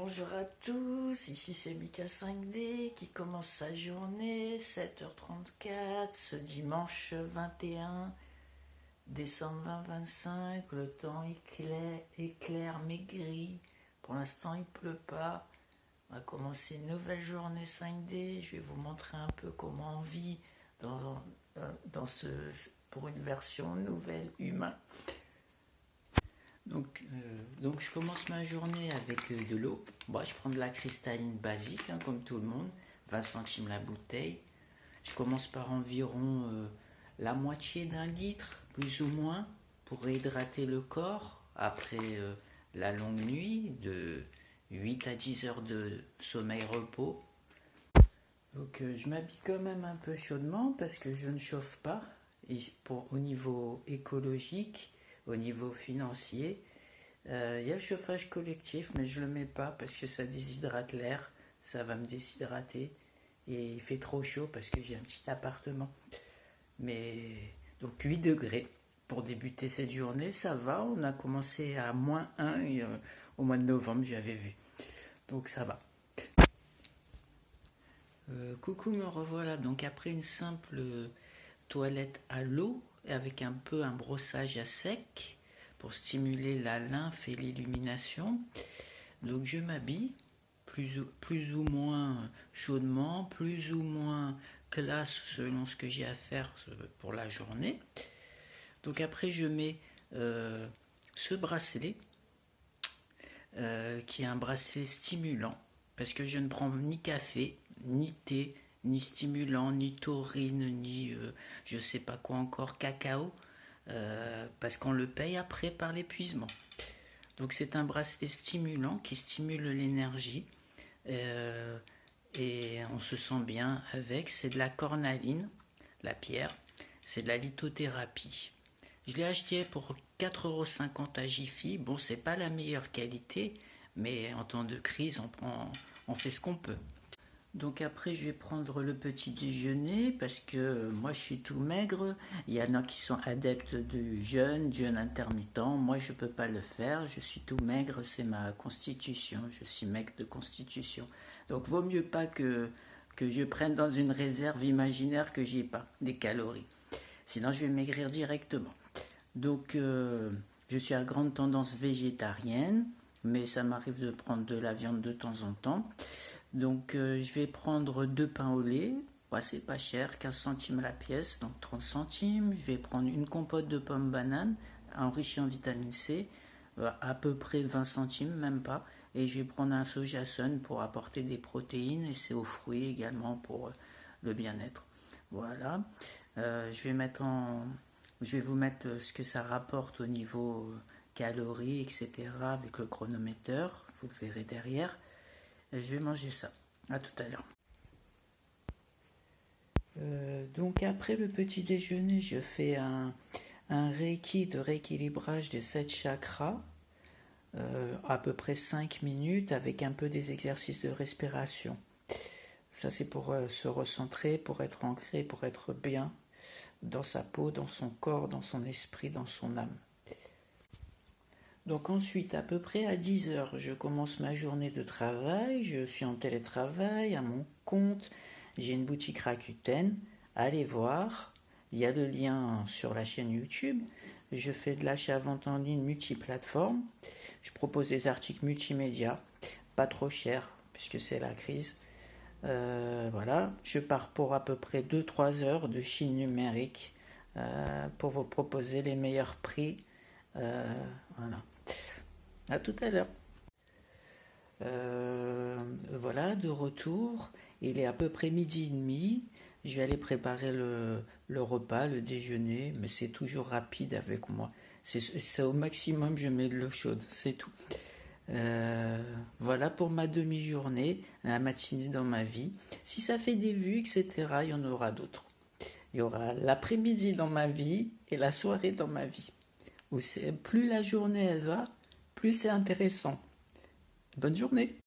Bonjour à tous, ici c'est Mika 5D qui commence sa journée, 7h34, ce dimanche 21 décembre 2025. Le temps est clair mais gris, pour l'instant il pleut pas. On va commencer une nouvelle journée 5D, je vais vous montrer un peu comment on vit pour une version nouvelle humain. Donc je commence ma journée avec de l'eau. Moi je prends de la cristalline basique, comme tout le monde, 20 centimes la bouteille. Je commence par environ la moitié d'un litre, plus ou moins, pour réhydrater le corps après la longue nuit de 8 à 10 heures de sommeil-repos. Donc je m'habille quand même un peu chaudement parce que je ne chauffe pas. Et au niveau écologique, au niveau financier, il y a le chauffage collectif, mais je ne le mets pas parce que ça déshydrate l'air, ça va me déshydrater. Et il fait trop chaud parce que j'ai un petit appartement. Mais donc 8 degrés pour débuter cette journée, ça va. On a commencé à -1 au mois de novembre, j'avais vu. Donc ça va. Coucou, me revoilà. Donc après une simple toilette à l'eau avec un peu un brossage à sec pour stimuler la lymphe et l'illumination. Donc je m'habille plus ou moins chaudement, plus ou moins classe selon ce que j'ai à faire pour la journée. Donc après je mets ce bracelet qui est un bracelet stimulant parce que je ne prends ni café, ni thé, ni stimulant, ni taurine, ni je sais pas quoi encore, cacao, parce qu'on le paye après par l'épuisement. Donc c'est un bracelet stimulant qui stimule l'énergie et on se sent bien avec. C'est de la cornaline, la pierre, c'est de la lithothérapie. Je l'ai acheté pour 4,50 € à Jiffy. Bon, c'est pas la meilleure qualité, mais en temps de crise, on fait ce qu'on peut. Donc après, je vais prendre le petit déjeuner parce que moi, je suis tout maigre. Il y en a qui sont adeptes du jeûne intermittent. Moi, je ne peux pas le faire. Je suis tout maigre, c'est ma constitution. Je suis maigre de constitution. Donc, vaut mieux pas que je prenne dans une réserve imaginaire que j'ai pas des calories. Sinon, je vais maigrir directement. Donc, je suis à grande tendance végétarienne, mais ça m'arrive de prendre de la viande de temps en temps. Donc je vais prendre 2 pains au lait, c'est pas cher, 15 centimes la pièce, donc 30 centimes. Je vais prendre une compote de pommes bananes enrichie en vitamine C, à peu près 20 centimes, même pas. Et je vais prendre un sojasun pour apporter des protéines et c'est aux fruits également pour le bien-être. Voilà. Je vais vous mettre ce que ça rapporte au niveau calories, etc. avec le chronomètre, vous le verrez derrière. Je vais manger ça. À tout à l'heure. Donc après le petit déjeuner, je fais un reiki de rééquilibrage des 7 chakras, à peu près 5 minutes avec un peu des exercices de respiration. Ça c'est pour se recentrer, pour être ancré, pour être bien dans sa peau, dans son corps, dans son esprit, dans son âme. Donc ensuite, à peu près à 10 heures, je commence ma journée de travail, je suis en télétravail, à mon compte, j'ai une boutique Rakuten, allez voir, il y a le lien sur la chaîne YouTube, je fais de l'achat-vente en ligne multiplateforme, je propose des articles multimédia, pas trop cher, puisque c'est la crise. Voilà, je pars pour à peu près 2-3 heures de Chine numérique pour vous proposer les meilleurs prix. Voilà. À tout à l'heure. Voilà, de retour. Il est à peu près 12h30. Je vais aller préparer le repas, le déjeuner, mais c'est toujours rapide avec moi. C'est au maximum, je mets de l'eau chaude, c'est tout. Voilà pour ma demi-journée, la matinée dans ma vie. Si ça fait des vues, etc., il y en aura d'autres. Il y aura l'après-midi dans ma vie et la soirée dans ma vie. Plus la journée elle va, plus c'est intéressant. Bonne journée!